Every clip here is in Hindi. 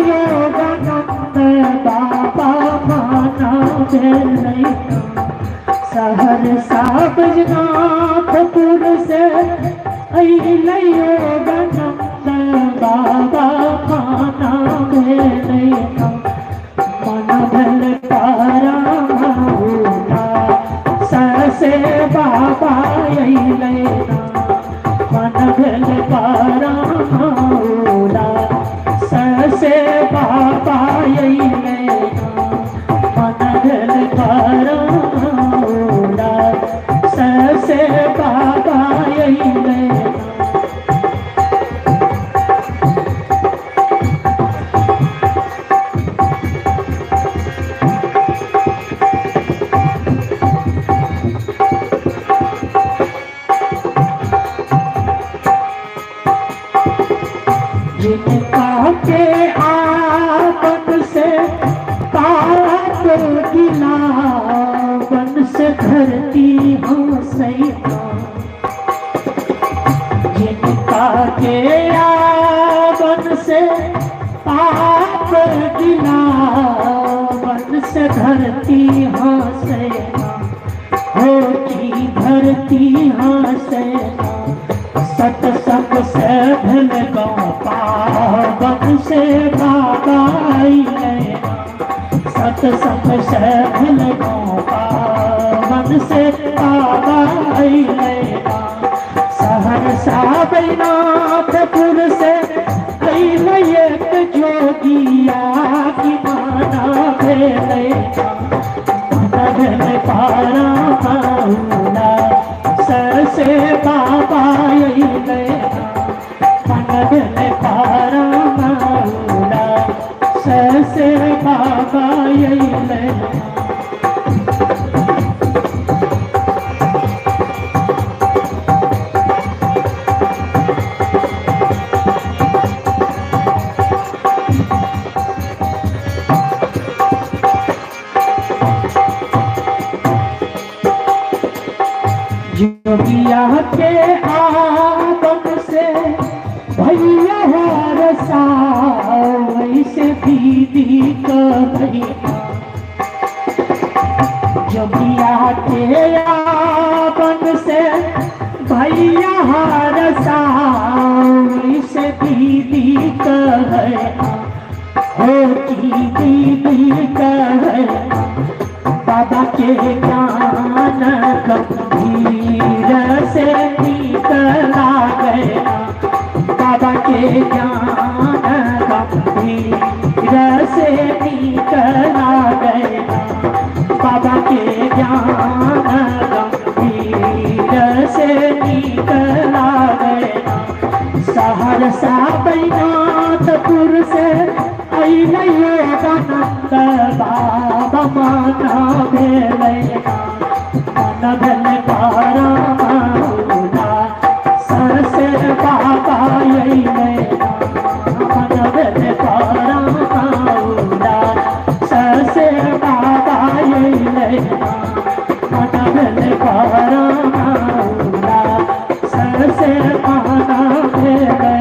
योगानंद बाबा माना भेलैया सहरसा बैजनाथपुर से अइलै योगानंद बाबा माना भेलैया मन भेल पराहुना ससे बाबा अइलै मन भेल पराहुना ससे बाबा अइलै मन भेल पराहुना ससे बाबा अइलै जिनका के आपन से पाप गिला बन से धरती हंसैया जिनका के आपन से पाप गिला बन से धरती हंसैया होती धरती हंसैया सतसंग से भल गाँव पावन से बाबा अइलै सतसंग से भल गाँव पावन से बाबा अइलै सहरसा बैजनाथपुर से अइलै एक जोगिया की माना भेलैया मन भेल पराहुना ससे बाबा अइलै मन भेल पराहुना ससे बाबा अइलै जोगिया के आपन से भैया रसा वैसे दीदी कन्हैया जोगिया के आपन से भैया रसा वैसे दीदी कन्हैया होती दीदी कन्हैया बाबा के ज्ञान गंभीर से निकला गया बाबा के ज्ञान गंभीर से निकला गया बाबा के ज्ञान गंभीर से निकला गया सहरसा बैजनाथपुर से अइलै योगानंद बाबा माना भेलैया मन भेल पराहुना ससे बाबा अइलै मन भेल पराहुना ससे बाबा अइलै मन भेल पराहुना ससे माना भेलैया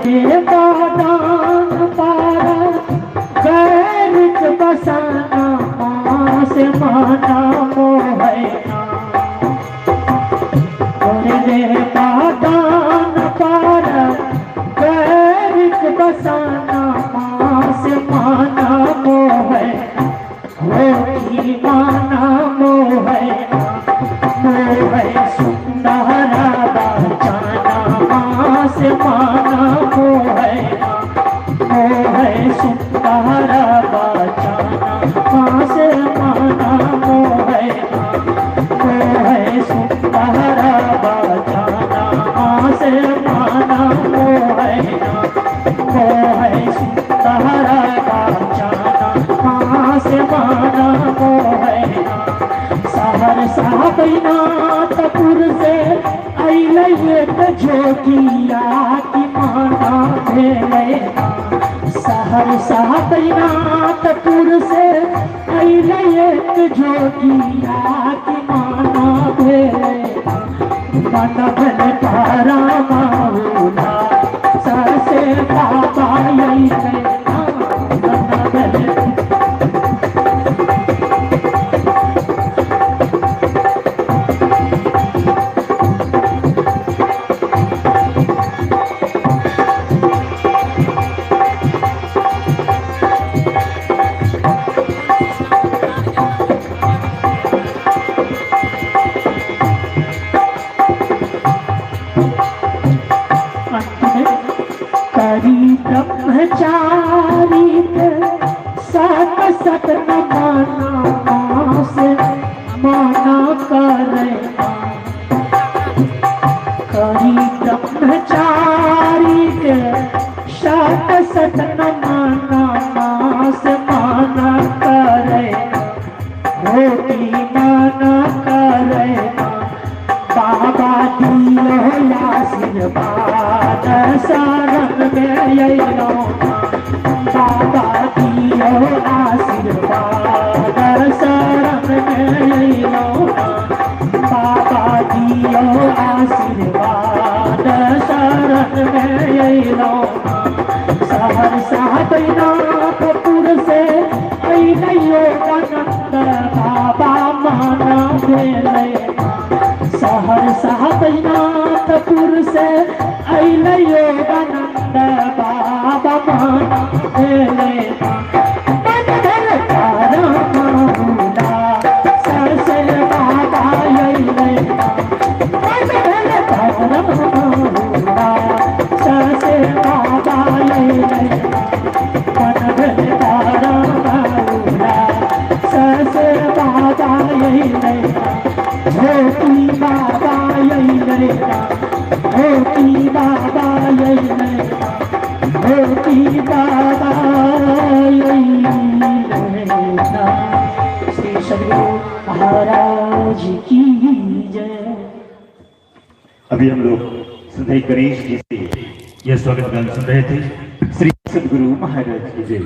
दान पारा गैरिक बसाना से माना मोहना दान पारा गैरिक बसाना से माना मोहना होती माना मोहना मोह सुंदरा बचाना से माना मोहना भेले सहरसा बैनाथपुर से अइले एक जोगिया की माना भेले मन भले तारा माऊला सरसे बाबा अइले मन भले ब्रह्मचारी सत सत न माना से माना करे करी ब्रह्मचारी सत सत न माना से माना करे होती माना करे बाबा दियो आशीर्वाद शरण में अइलो बाबा दियो आशीर्वाद शरण में अइलो बाबा दियो आशीर्वाद शरण में अइलो सहरसा बैनाथपुर से अइलो आनंद बाबा माना भेले सहरसा बैनाथपुर से अइले योगानंद बाबा माना भेले मन भले तारा माऊला सरसे बाबा अइले मन भले तारा माऊला सरसे बाबा अइले मन भले तारा माऊला सरसे बाबा अइले होती बाबा अइले होती बाबा अइले होती बाबा अइले श्री सद्गुरु महाराज की जय। अभी हम लोग श्रद्धेय गणेश जी से यह स्वागत गान सुन रहे थे। श्री सद्गुरु महाराज की जय।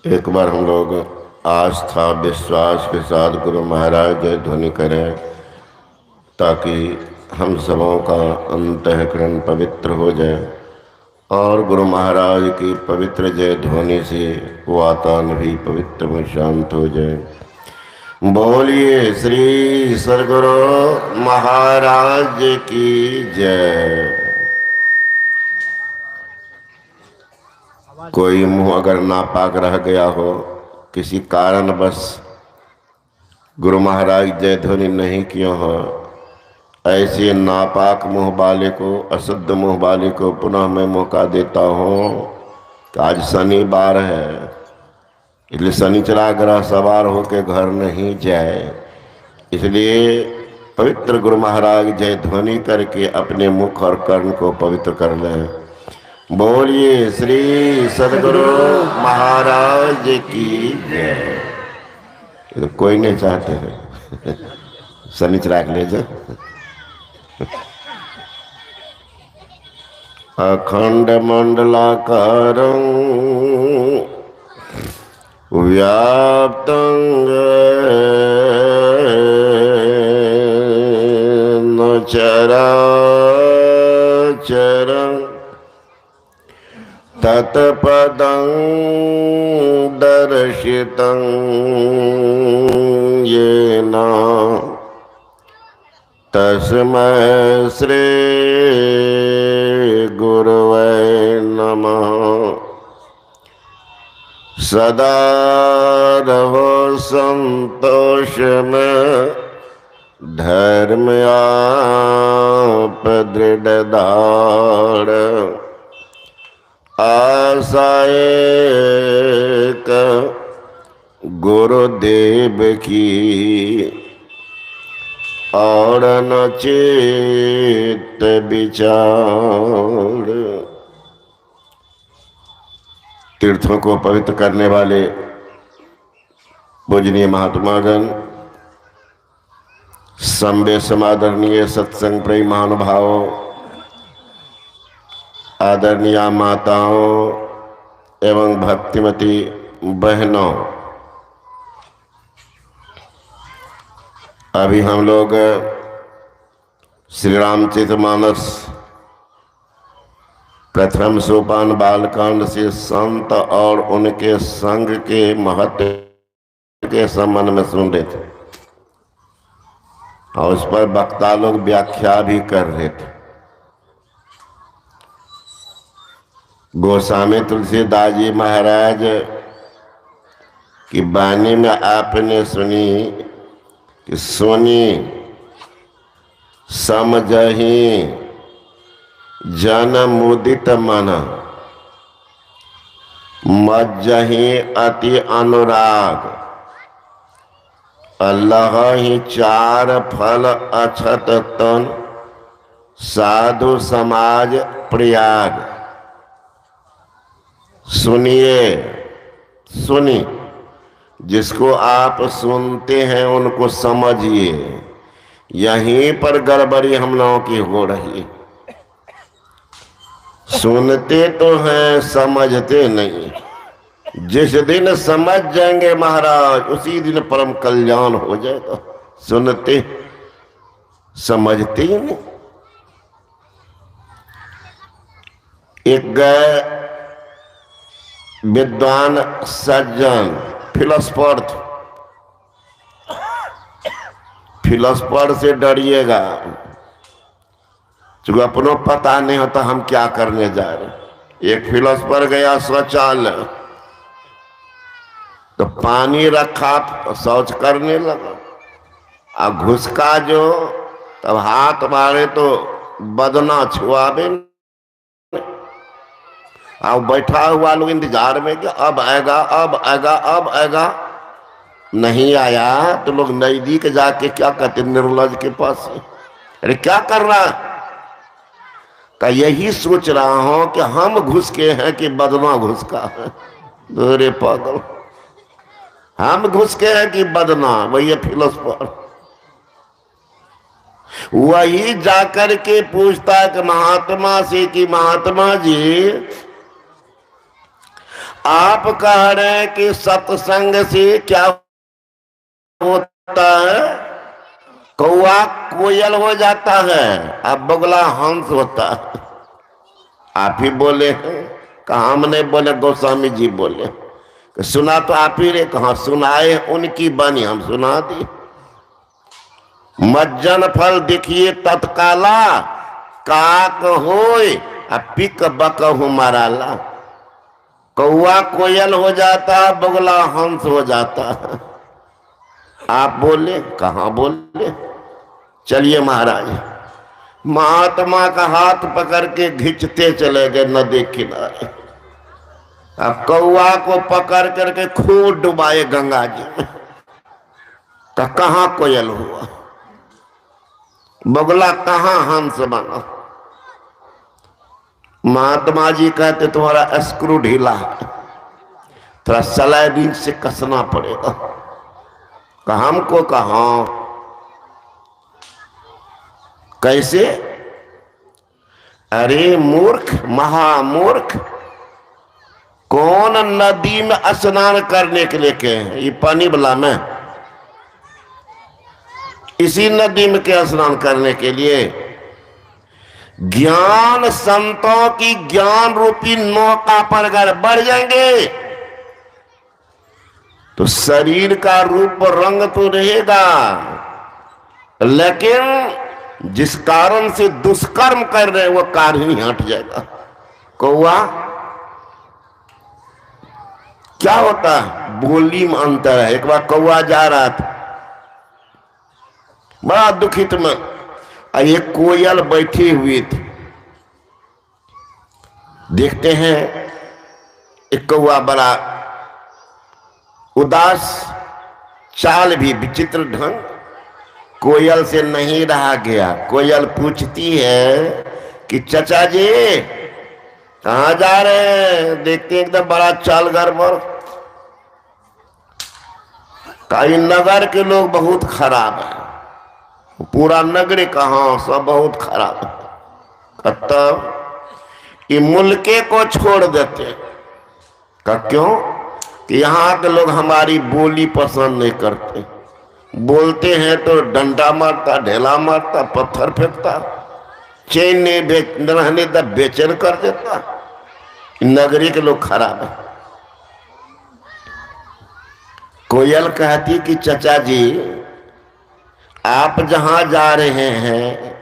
एक बार हम लोग आस्था विश्वास के साथ गुरु महाराज जय ध्वनि करें ताकि हम सबों का अंतःकरण पवित्र हो जाए और गुरु महाराज की पवित्र जय ध्वनि से वातावरण भी पवित्र में शांत हो जाए। बोलिए श्री सद्गुरु महाराज की जय। कोई मुंह अगर नापाक रह गया हो किसी कारण बस गुरु महाराज जय ध्वनि नहीं किया हो, ऐसे नापाक मुंह वाले को अशुद्ध मुंह वाले को पुनः मैं मौका देता हूँ कि आज शनिवार है, इसलिए शनिचरा ग्रह सवार होकर घर नहीं जाए, इसलिए पवित्र गुरु महाराज जय ध्वनि करके अपने मुख और कर्ण को पवित्र कर लें। बोलिए श्री सद्गुरु महाराज की जय। तो कोई नहीं चाहते हैं शनिचरा ले जा। अखंड मंडलाकारं व्याप्तं न चराचरं तत्पदं दर्शितं येन तस्मै श्री गुरवे नमः। सदा रहो संतोष में धर्म आप दृढ़ धार, आशाए गुरुदेव की और न चित्त विचार। तीर्थों को पवित्र करने वाले पूजनीय महात्मागण, संबे समादरणीय सत्संग प्रेमी महानुभावों, आदरणीय माताओं एवं भक्तिमती बहनों, अभी हम लोग श्री रामचरितमानस प्रथम सोपान बालकांड से संत और उनके संग के महत्व के संबंध में सुन रहे थे और उस पर वक्ता लोग व्याख्या भी कर रहे थे। गोस्वामी तुलसीदास जी महाराज की वाणी में आपने सुनी कि सुनी समझही जन मुदित मन, मज्जही अति अनुराग, अल्लाह ही चार फल अछत तन, साधु समाज प्रयाग। सुनिए, सुनी, जिसको आप सुनते हैं उनको समझिए। यहीं पर गड़बड़ी हम लोगों की हो रही। सुनते तो हैं, समझते नहीं। जिस दिन समझ जाएंगे महाराज, उसी दिन परम कल्याण हो जाएगा। सुनते समझते ही नहीं। एक गए विद्वान सज्जन फिलोसफर थे। फिलोसफर से डरिएगा, क्योंकि अपनों पता नहीं होता हम क्या करने जा रहे। एक फिलोसफर गया शौचालय, तो पानी रखा, शौच करने लगा। अब घुसका जो, तब हाथ मारे तो बदना छुआवे। अब बैठा हुआ लोग इंतजार में कि अब आएगा, अब आएगा, अब आएगा। नहीं आया तो लोग नजदीक जाके क्या कहते, निर्लज के पास, अरे क्या कर रहा है? का यही सोच रहा हूं कि हम घुस के हैं कि बदना घुस का है। अरे पागल, हम घुस के हैं कि बदना? वही फिलोसफर वही जाकर के पूछता है कि महात्मा से कि महात्मा जी, आप कह रहे हैं कि सत्संग से क्या होता है? कौआ कोयल हो जाता है, अब बगुला हंस होता है। आप ही बोले हैं? कहा हमने बोले, गोस्वामी जी बोले। सुना तो आप ही रे, कहा सुनाए उनकी बानी हम सुना दी। मज्जन फल देखिए तत्काला, काक होय पिक बकहु माराला। कौआ कोयल हो जाता, बगुला हंस हो जाता। आप बोले? कहाँ बोले? चलिए महाराज। महात्मा का हाथ पकड़ के खींचते चले गए नदी किनारे। अब कौआ को पकड़ करके खूब डुबाए गंगा जी में। तो कहाँ कोयल हुआ, बगुला कहाँ हंस बना? महात्मा जी कहते तुम्हारा स्क्रू ढीला है, थोड़ा स्लाइडिंग से कसना पड़ेगा। हमको कहा कैसे? अरे मूर्ख, महामूर्ख, कौन नदी में स्नान करने के लिए कहे हैं? ये पानी वाला में, इसी नदी में क्या स्नान करने के लिए? ज्ञान संतों की ज्ञान रूपी नौका पर अगर बढ़ जाएंगे तो शरीर का रूप रंग तो रहेगा, लेकिन जिस कारण से दुष्कर्म कर रहे हैं वो कार्य ही हट जाएगा। कौआ क्या होता है? बोली में अंतर है। एक बार कौआ जा रहा था बड़ा दुखित में, एक कोयल बैठी हुई थी। देखते हैं एक कौआ बड़ा उदास, चाल भी विचित्र ढंग, कोयल से नहीं रहा गया। कोयल पूछती है कि चचा जी, कहाँ जा रहे हैं? देखते हैं एकदम बड़ा चाल गड़बड़। कई नगर के लोग बहुत खराब है, पूरा नगर कहाँ सब बहुत खराब है। तब ये मुल्के को छोड़ देते का क्यों कि यहाँ के लोग हमारी बोली पसंद नहीं करते। बोलते हैं तो डंडा मारता, ढेला मारता, पत्थर फेंकता, चैन नहीं रहने तक बेचैन कर देता। नगरी के लोग खराब है। कोयल कहती कि चचा जी आप जहां जा रहे हैं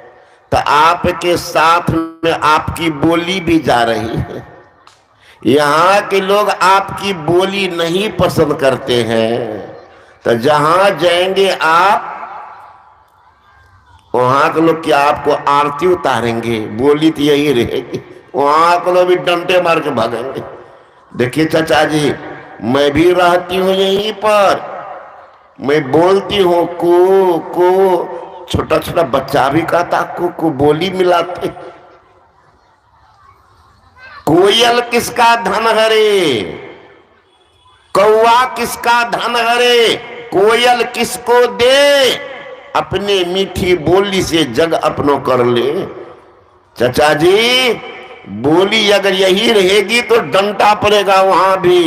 तो आपके साथ में आपकी बोली भी जा रही है। यहाँ के लोग आपकी बोली नहीं पसंद करते हैं, तो जहां जाएंगे आप वहां के लोग क्या आपको आरती उतारेंगे? बोली तो यही रहेगी, वहां के लोग भी डंडे मार के भागेंगे। देखिए चाचा जी, मैं भी रहती हूँ यहीं पर, मैं बोलती हूँ को, छोटा छोटा बच्चा भी कहता को बोली मिलाते। कोयल किसका धन हरे, कौवा किसका धन हरे, कोयल किसको दे, अपने मीठी बोली से जग अपनों कर ले। चाचा जी बोली अगर यही रहेगी तो डंटा पड़ेगा वहां भी,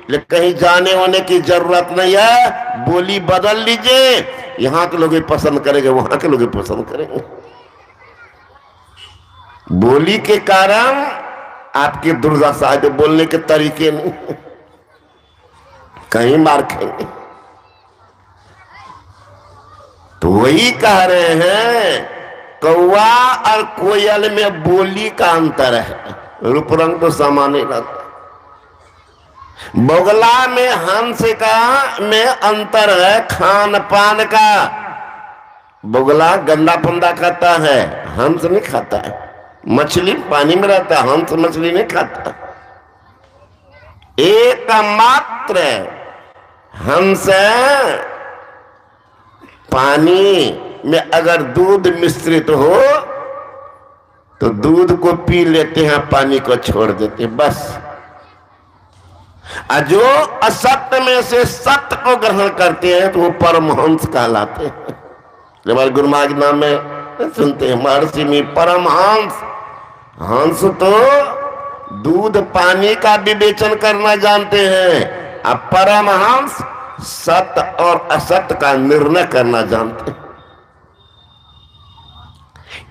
लेकिन कहीं जाने होने की जरूरत नहीं है। बोली बदल लीजिए, यहाँ के लोग पसंद करेंगे, वहां के लोग पसंद करेंगे। बोली के कारण आपकी दुर्दशा है, बोलने के तरीके नहीं, कहीं मार खाएंगे। तो वही कह रहे हैं कौवा और कोयल में बोली का अंतर है, रूप रंग तो समान ही रहता। बगुला में हंस का में अंतर है खान पान का। बगुला गंदा पंदा खाता है, हंस नहीं खाता है। मछली पानी में रहता है, हंस मछली नहीं खाता। एकमात्र हंस पानी में अगर दूध मिश्रित हो तो दूध को पी लेते हैं, पानी को छोड़ देते हैं, बस। जो असत्य में से सत्य को ग्रहण करते हैं तो वो परमहंस कहलाते हैं। हमारे गुरु महाराज नाम में सुनते हैं महर्षि में परमहंस। हंस तो दूध पानी का विवेचन करना जानते हैं, अब परमहंस सत्य और असत्य का निर्णय करना जानते हैं।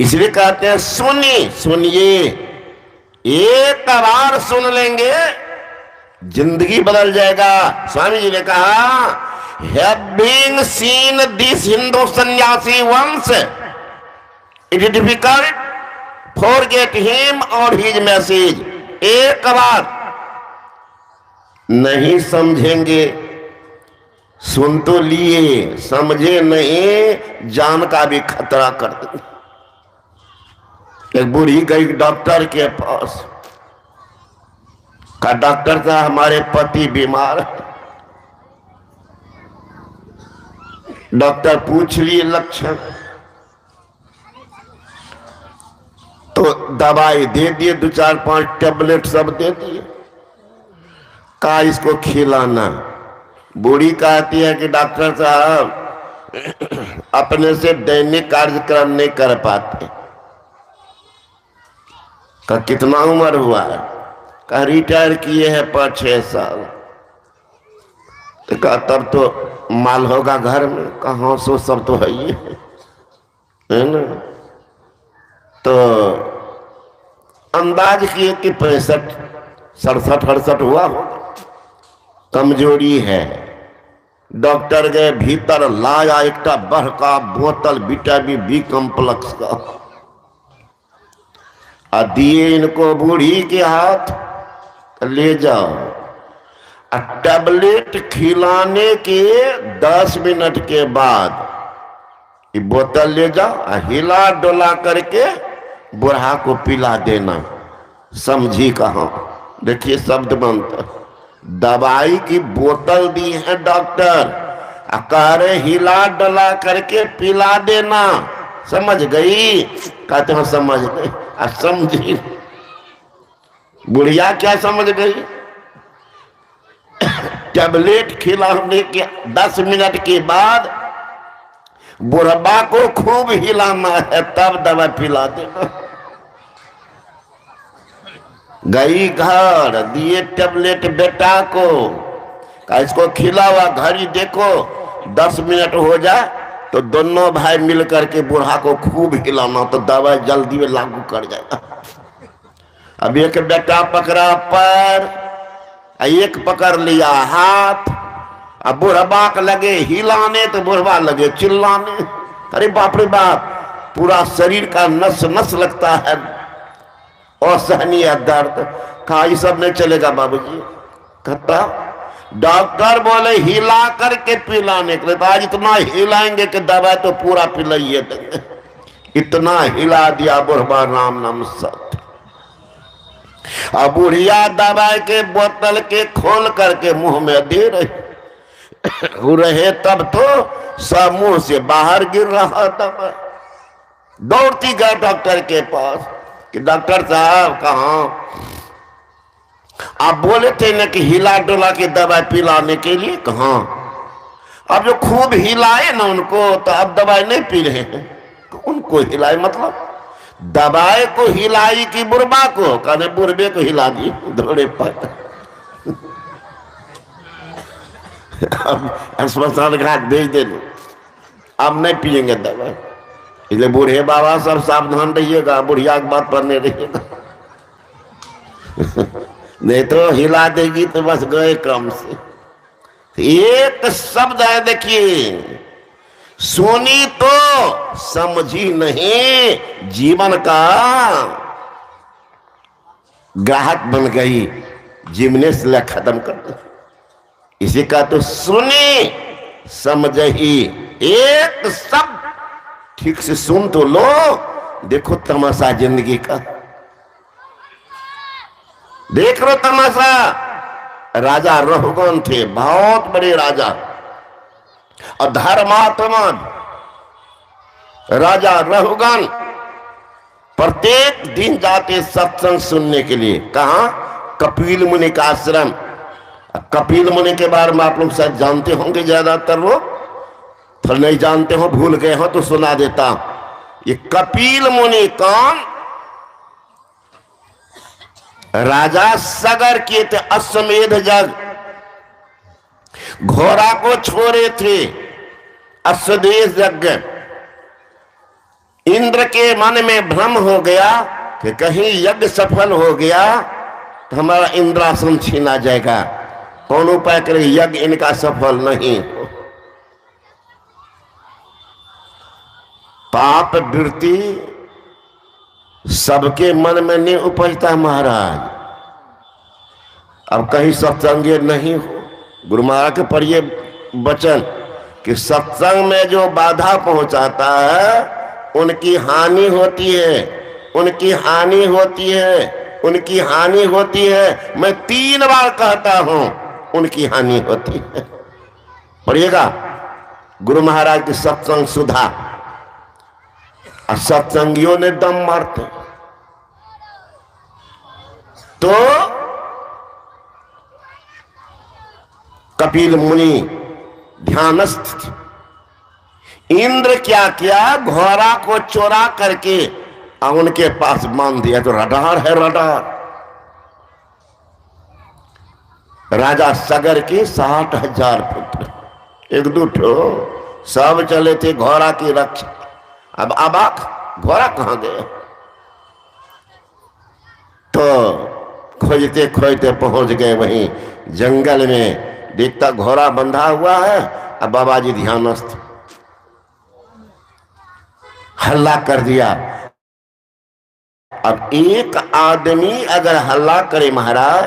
इसलिए कहते हैं सुनिए, एक बार सुन लेंगे जिंदगी बदल जाएगा। स्वामी जी ने कहा, हैविंग सीन दिस हिंदू सन्यासी वंश, it is difficult forget him और हिज मैसेज। एक बार नहीं समझेंगे, सुन तो लिए, समझे नहीं, जान का भी खतरा कर देंगे। एक बूढ़ी गई डॉक्टर के पास, का डॉक्टर साहब हमारे पति बीमार है। डॉक्टर पूछ लिए लक्षण, तो दवाई दे दिए, 2-4-5 टेबलेट सब दे दिए, का इसको खिलाना। बूढ़ी कहती है कि डॉक्टर साहब अपने से दैनिक कार्यक्रम नहीं कर पाते। का कितना उम्र हुआ है? का रिटायर किए हैं 5-6 साल। तो कहा तब तो माल होगा घर में। कहाँ सो सब तो है ही है ना। तो अंदाज किए कि 65, 67, 68 हुआ होगा। कमजोरी है। डॉक्टर गए भीतर, लाया एक बड़का बोतल विटामिन बी कॉम्प्लेक्स का, और दिए इनको बूढ़ी के हाथ, ले जाओ। टैबलेट खिलाने के 10 मिनट के बाद ये बोतल ले जाओ, हिला डोला करके बूढ़ा को पिला देना। समझी कहाँ? देखिए शब्द बनता, दवाई की बोतल दी है डॉक्टर, कह रहे हिला डोला करके पिला देना। समझ गई? कहते हैं समझ गए। समझी बुढ़िया क्या समझ गई, टैबलेट खिलाने के 10 मिनट के बाद बुढ़बा को खूब हिलाना है, तब दवा पिला देना। गई घर, दिए टैबलेट बेटा को, कहा इसको खिलावा, घड़ी देखो 10 मिनट हो जाए तो दोनों भाई मिल करके बूढ़ा को खूब हिलाना, तो दवा जल्दी में लागू कर जाएगा। अब एक बेटा पकड़ा पैर, एक पकड़ लिया हाथ, अब बुढ़बा के लगे हिलाने तो बुढ़बा लगे चिल्लाने। अरे बाप रे बाप, पूरा शरीर का नस नस लगता है, असहनीय दर्द। कहा ये सब नहीं चलेगा बाबूजी। कहता डॉक्टर बोले हिला करके पिलाने के लिए, तो आज इतना हिलाएंगे कि दवा तो पूरा पिलाइए देंगे। इतना हिला दिया बुढ़बा, राम नाम सत्य। अब बुढ़िया दवाई के बोतल के खोल करके मुंह में दे रहे तब तो सब मुंह से बाहर गिर रहा दवा। दौड़ती गए डॉक्टर के पास कि डॉक्टर साहब कहाँ, आप बोले थे ना कि हिला डोला के दवाई पिलाने के लिए, कहाँ? अब जो खूब हिलाए ना उनको, तो अब दवाई नहीं पी रहे हैं। उनको हिलाए मतलब दवाई को हिलाई कि बुढ़बा को? कहने बुढ़बे को हिला दी दौड़े पर। अब स्मशान घाट भेज देना, अब नहीं पिएंगे दवाई। इसलिए बूढ़े बाबा सब सावधान रहिएगा, बुढ़िया की बात पर नहीं रहिएगा। नहीं तो हिला देगी तो बस गए काम से। एक शब्द है देखिए, सुनी तो समझी नहीं, जीवन का ग्राहक बन गई, जीवने से खत्म कर दो। इसी का तो सुनी समझ ही, एक शब्द ठीक से सुन तो लो। देखो तमाशा जिंदगी का, देख लो तमाशा। राजा रहुगन थे, बहुत बड़े राजा, और धर्मात्मा राजा रहुगन प्रत्येक दिन जाते सत्संग सुनने के लिए। कहा? कपिल मुनि का आश्रम। कपिल मुनि के बारे में आप लोग शायद जानते होंगे, ज्यादातर लोग फिर नहीं जानते हो, भूल गए हो तो सुना देता। ये कपिल मुनि कौन? राजा सगर किए थे अश्वमेध यज्ञ, घोड़ा को छोड़े थे अश्वमेध यज्ञ। इंद्र के मन में भ्रम हो गया कि कहीं यज्ञ सफल हो गया तो हमारा इंद्रासन छीना जाएगा, कौन उपाय करे यज्ञ इनका सफल नहीं हो। पाप वृत्ति सबके मन में नहीं उपजता महाराज। अब कहीं सत्संग नहीं हो, गुरु महाराज के पढ़िए वचन कि सत्संग में जो बाधा पहुंचाता है उनकी हानि होती है, उनकी हानि होती है, उनकी हानि होती है। मैं 3 बार कहता हूं, उनकी हानि होती है। पढ़िएगा गुरु महाराज की सत्संग सुधा। और सत्संगियों ने दम मारते तो कपिल मुनि ध्यानस्थ थे। इंद्र क्या किया, घोड़ा को चोरा करके उनके पास बांध दिया। तो रडार है रडार। राजा सगर के 60,000 पुत्र, 1-2 ठो सब चले थे घोड़ा की रक्षा। अब अबाक घोड़ा कहां गए? तो खोजते खोजते पहुंच गए वहीं जंगल में। देखता घोड़ा बंधा हुआ है, अब बाबा जी ध्यानस्थ, हल्ला कर दिया। अब एक आदमी अगर हल्ला करे महाराज,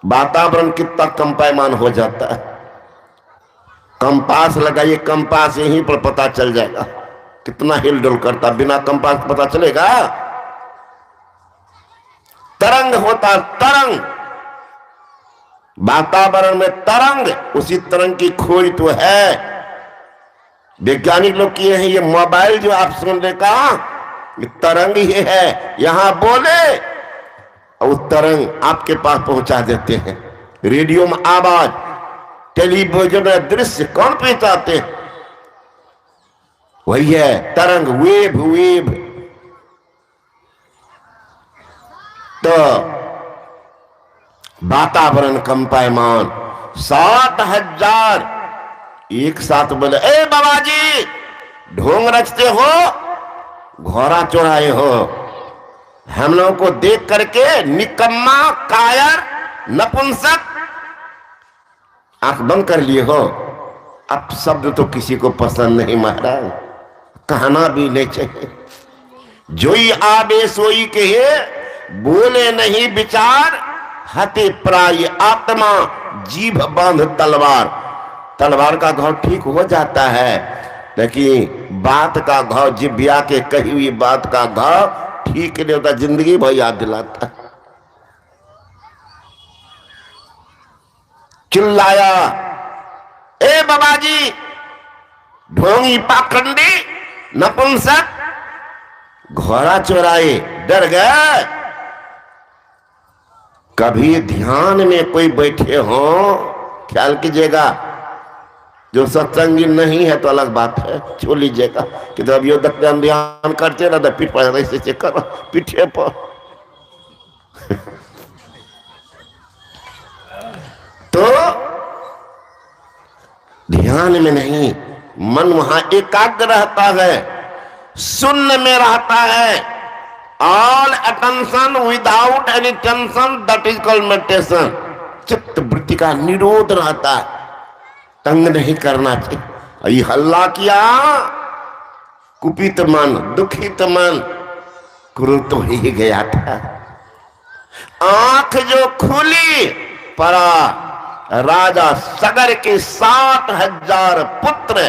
वातावरण कितना कंपायमान हो जाता है। कंपास लगाइए, कंपास यहीं पर पता चल जाएगा कितना हिलडुल करता। बिना कंपास पता चलेगा? तरंग होता, तरंग, वातावरण में तरंग, उसी तरंग की खोज तो है। वैज्ञानिक लोग किए हैं। ये मोबाइल जो आप सुन रहे का, ये तरंग ही है। यहां बोले और वो तरंग आपके पास पहुंचा देते हैं। रेडियो में आवाज, टेलीविजन में दृश्य कौन पहुंचाते हैं? वही है तरंग, वेव वेव। तो वातावरण कंपायमान 60,000 एक साथ बोले, ए बाबा जी ढोंग रचते हो, घोड़ा चौराए हो, हम लोगों को देख करके निकम्मा, कायर, नपुंसक आंख बंद कर लिए हो। अब शब्द तो किसी को पसंद नहीं महाराज, कहना भी नहीं चाहिए। जोई आबे सोई कहे, बोले नहीं विचार, हते प्राय आत्मा, जीभ बांध तलवार। तलवार का घाव ठीक हो जाता है, लेकिन बात का घाव, जिभ्या के कही हुई बात का घाव ठीक नहीं होता, जिंदगी भर याद दिलाता। चिल्लाया, ए बाबा जी ढोंगी, पाखंडी, नपुंसक, घोड़ा चोराए, डर गए। कभी ध्यान में कोई बैठे हो, ख्याल कीजिएगा, जो सत्संगी नहीं है तो अलग बात है, छोड़ लीजिएगा कि तो अब योदक ध्यान करते ना, तो पीठ पर ऐसे करो, पीठे पर। तो ध्यान में नहीं, मन वहां एकाग्र रहता है, शून्य में रहता है। All attention without any tension, that is called meditation. चित्त वृत्ति का निरोध रहता है, तंग नहीं करना चाहिए। ये हल्ला किया, कुपित मन, दुखित मन, क्रोध तो ही गया था। आंख जो खुली, पड़ा राजा सगर के 60,000 पुत्र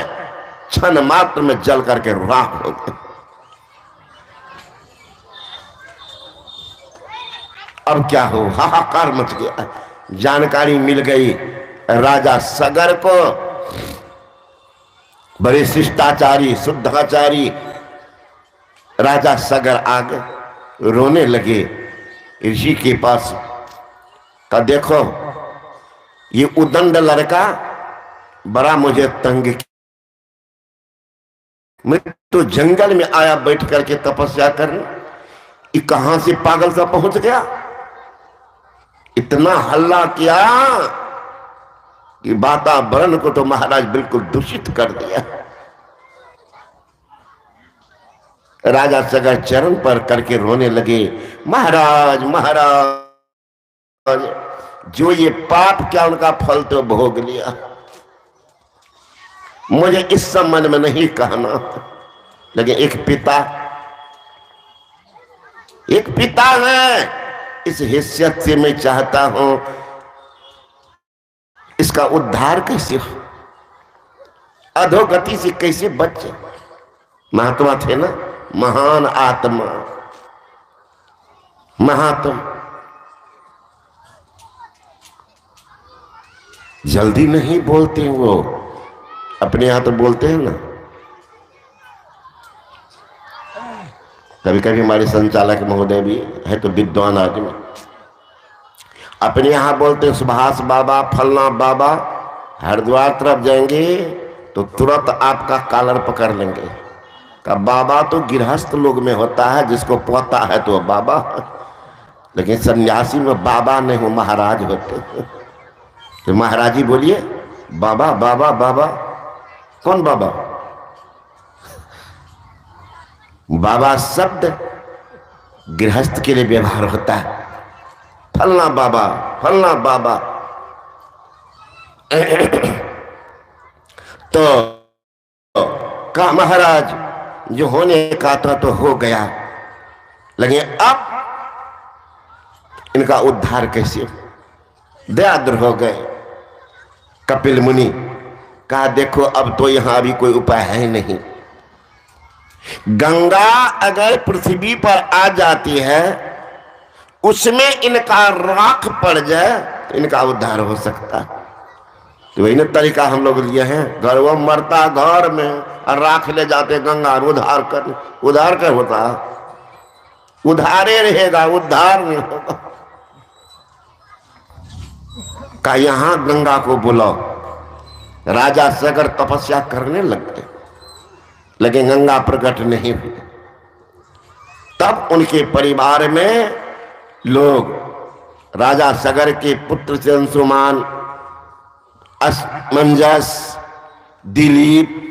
क्षण मात्र में जल करके राख हो गए। अब क्या हो, हाहाकार मच गया। जानकारी मिल गई राजा सगर को, बड़े शिष्टाचारी शुद्धाचारी राजा सगर आ गए, रोने लगे ऋषि के पास। का देखो ये उदंड लड़का बड़ा मुझे तंग किया, मैं तो जंगल में आया बैठ करके तपस्या करने, ये कहां से पागल सा पहुंच गया, इतना हल्ला किया कि वातावरण को तो महाराज बिल्कुल दूषित कर दिया। राजा सगर चरण पर करके रोने लगे, महाराज महाराज, जो ये पाप क्या उनका फल तो भोग लिया, मुझे इस संबंध में नहीं कहना, लेकिन एक पिता है, इस हैसियत से मैं चाहता हूं इसका उद्धार कैसे हो, अधोगति से कैसे बचे। महात्मा थे ना, महान आत्मा, महात्मा, जल्दी नहीं बोलते वो, अपने यहां तो बोलते हैं ना। कभी कभी हमारे संचालक महोदय भी है तो विद्वान आदमी, अपने यहां बोलते हैं सुभाष बाबा, फलना बाबा, हरिद्वार तरफ जाएंगे तो तुरंत आपका कॉलर पकड़ लेंगे। का बाबा तो गृहस्थ लोग में होता है, जिसको पोता है तो बाबा, लेकिन सन्यासी में बाबा नहीं हो, महाराज होते हैं। तो महाराज जी बोलिए, बाबा बाबा बाबा, कौन बाबा? बाबा शब्द गृहस्थ के लिए व्यवहार होता है, फलना बाबा, फलना बाबा। तो कहा महाराज जो होने का था तो हो गया, लेकिन अब इनका उद्धार कैसे? दयाद्र हो गए। कपिल मुनि कहा देखो अब तो यहां अभी कोई उपाय है नहीं, गंगा अगर पृथ्वी पर आ जाती है, उसमें इनका राख पड़ जाए तो इनका उद्धार हो सकता है। तो वही ना तरीका हम लोग लिए हैं, घर वो मरता घर में और राख ले जाते गंगा, उद्धार कर होता, उधारे रहेगा, उद्धार नहीं होगा। कहा यहां गंगा को बुलाओ। राजा सगर तपस्या करने लग गए, लेकिन गंगा प्रकट नहीं हुई। तब उनके परिवार में लोग राजा सगर के पुत्र से अंशुमान, असमंजस, दिलीप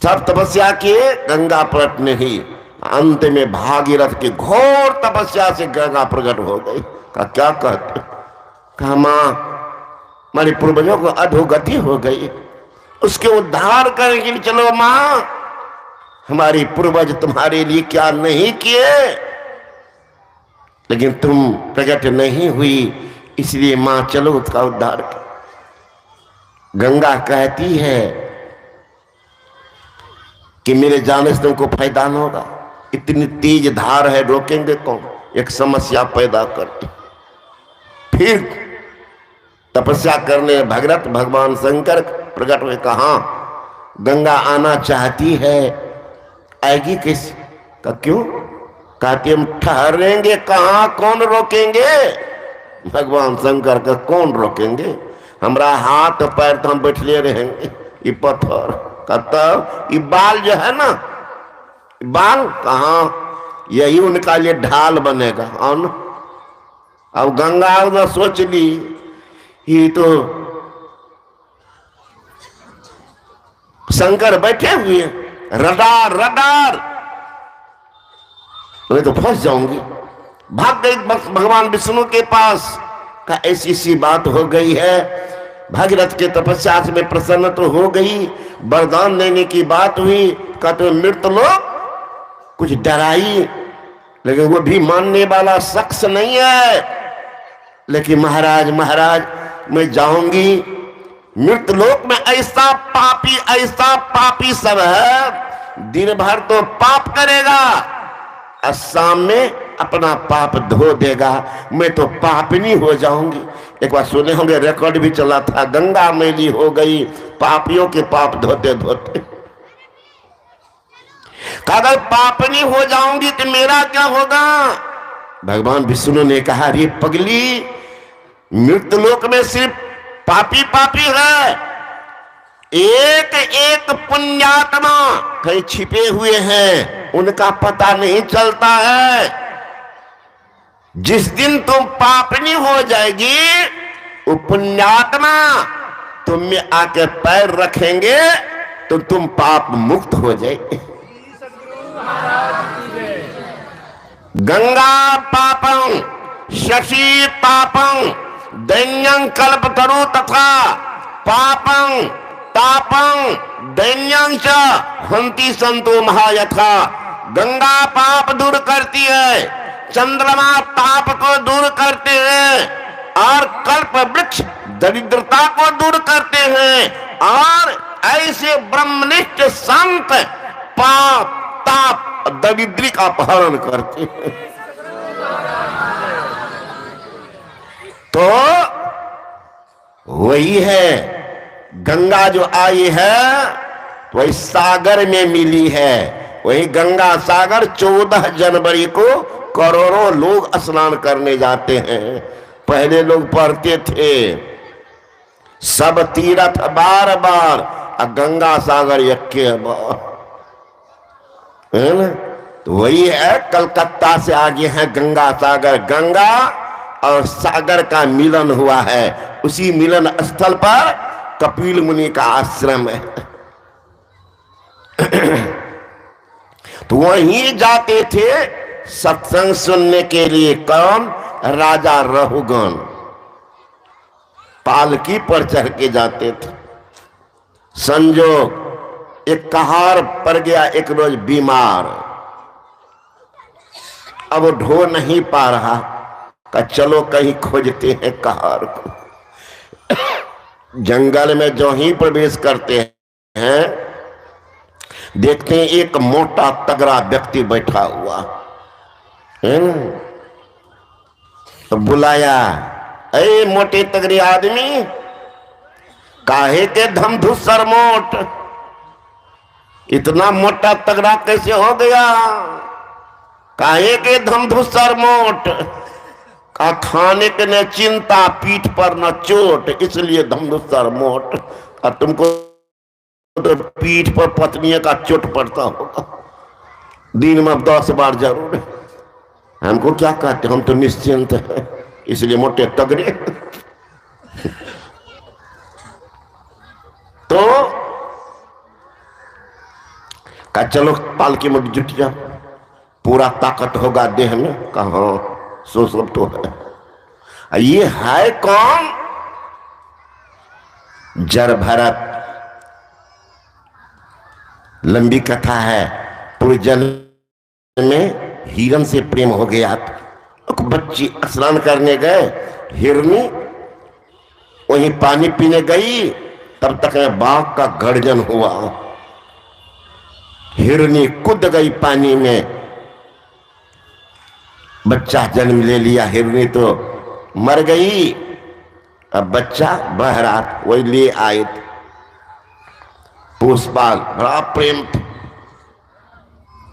सब तपस्या किए, गंगा प्रकट नहीं। अंत में भागीरथ की घोर तपस्या से गंगा प्रकट हो गई। कहा क्या कहते? कहा मां, हमारे पूर्वजों को अधोगति हो गई, उसके उद्धार करने के लिए चलो मां। हमारी पूर्वज तुम्हारे लिए क्या नहीं किए, लेकिन तुम प्रकट नहीं हुई, इसलिए मां चलो उसका उद्धार कर। गंगा कहती है कि मेरे जाने से तुमको फायदा न होगा, इतनी तेज धार है, रोकेंगे कौन? एक समस्या पैदा करती। फिर तपस्या करने भगीरथ भगवान शंकर प्रकट हुए। कहा गंगा आना चाहती है, आएगी कैसे? का क्यों? कहते हम ठहरेंगे कहाँ, कौन रोकेंगे? भगवान शंकर का कौन रोकेंगे? हमारा हाथ पैर तो हम बैठले रहेंगे, ये पत्थर कहता ये बाल जो है ना, बाल कहाँ, यही उनका लिए ढाल बनेगा। अब गंगा उधर सोच ली, ये तो शंकर बैठे हुए, रडार रडार, मैं तो फंस जाऊंगी। भाग गई भगवान विष्णु के पास। का ऐसी सी बात हो गई है, भागीरथ के तपस्या में प्रसन्न तो हो गई, वरदान देने की बात हुई। का तो मृत लोग कुछ डराई, लेकिन वो भी मानने वाला शख्स नहीं है। लेकिन महाराज मैं जाऊंगी, मृत लोक में ऐसा पापी सब है, दिन भर तो पाप करेगा और शाम में अपना पाप धो देगा, मैं तो पापिनी हो जाऊंगी। एक बार सुने होंगे, रिकॉर्ड भी चला था, गंगा मैली हो गई पापियों के पाप धोते धोते। अगर पापिनी हो जाऊंगी तो मेरा क्या होगा? भगवान विष्णु ने कहा, अरे पगली, मृत लोक में सिर्फ पापी है, एक एक पुण्यात्मा कहीं छिपे हुए हैं, उनका पता नहीं चलता है। जिस दिन तुम पापनी हो जाएगी, वो पुण्यात्मा तुम में आके पैर रखेंगे तो तुम पाप मुक्त हो जाएगी। गंगा पापं शशि तापं दैन्यं कल्पतरु तथा पापं तापं दैन्यं च हंति संतो महायथा। गंगा पाप दूर करती है, चंद्रमा ताप को दूर करते हैं, और कल्प वृक्ष दरिद्रता को दूर करते हैं, और ऐसे ब्रह्मनिष्ठ संत पाप ताप दरिद्री का अपहरण करते हैं। तो वही है, गंगा जो आई है वही सागर में मिली है। वही गंगा सागर 14 जनवरी को करोड़ों लोग स्नान करने जाते हैं। पहले लोग पढ़ते थे सब तीर्थ बार बार, और गंगा सागर यक्के बार, है ना? तो वही है, कलकत्ता से आगे है गंगा सागर। गंगा और सागर का मिलन हुआ है, उसी मिलन स्थल पर कपिल मुनि का आश्रम है। तो वहीं जाते थे सत्संग सुनने के लिए। कौन? राजा रहुगण पालकी पर चढ़ के जाते थे। संजोग एक कहार पड़ गया, एक रोज बीमार, अब वो ढो नहीं पा रहा, का चलो कहीं खोजते हैं कहार को। जंगल में जो ही प्रवेश करते हैं, देखते हैं एक मोटा तगड़ा व्यक्ति बैठा हुआ है ना। तो बुलाया, अरे मोटे तगड़े आदमी, काहे के धमधुसर मोट, इतना मोटा तगड़ा कैसे हो गया? काहे के धमधुसर मोट? का खाने के न चिंता, पीठ पर न चोट, इसलिए धनुषर मोट। और तुमको तो पीठ पर पत्नी का चोट पड़ता होगा, दिन में 10 बार जरूर। हमको क्या कहते, हम तो निश्चिंत है, इसलिए मोटे तगड़े। तो का चलो पालकी में जुट जाओ, पूरा ताकत होगा देह में। कहा सो सब तो है। ये है कौन? जर भरत। लंबी कथा है। पूरे जल में हिरण से प्रेम हो गया। बच्ची स्नान करने गए, हिरनी वहीं पानी पीने गई, तब तक बाघ का गर्जन हुआ। हिरनी कूद गई पानी में, बच्चा जन्म ले लिया। हिरनी तो मर गई, अब बच्चा बह रहा, वही ले आए। पुष्पाल बड़ा प्रेम,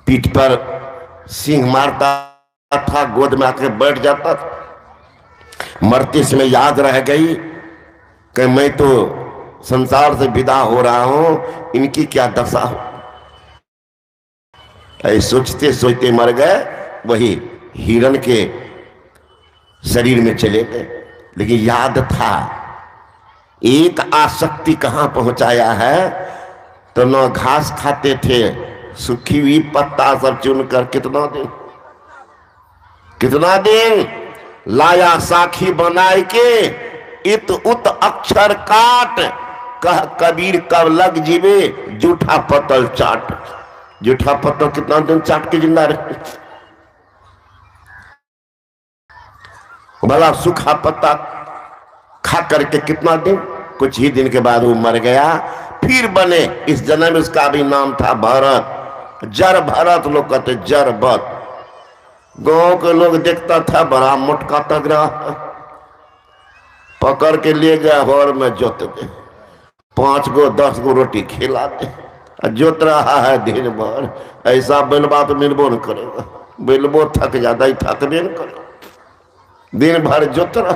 पीठ पर सिंह मारता था, गोद में आके बैठ जाता था। मरते समय याद रह गई कि मैं तो संसार से विदा हो रहा हूं, इनकी क्या दशा हो। ऐसे सोचते सोचते मर गए, वही हिरण के शरीर में चले गए। लेकिन याद था, एक आसक्ति कहां पहुंचाया है, तो न घास खाते थे, सूखी हुई पत्ता सब चुनकर कितना दिन लाया साखी बनाए के, इत उत अक्षर काट, कह कबीर कब लग जीवे, जूठा पतल चाट। जूठा पतल कितना दिन चाट के जिंदा रहे। भला सूखा पत्ता खा करके कितना दिन, कुछ ही दिन के बाद वो मर गया। फिर बने, इस जन्म में उसका भी नाम था भरत। जर भरत लोग कहते, जर बत। गांव के लोग देखता था बड़ा मोटका तगड़ा, पकड़ के ले गया घर में जोत दे, 5 गो 10 गो रोटी खिलाते, जोत रहा है दिन भर। ऐसा बेलबा तो मिलबो न करेगा, बेलबो थक जाता ही, थकबे न करेगा, दिन भर जोत रहा।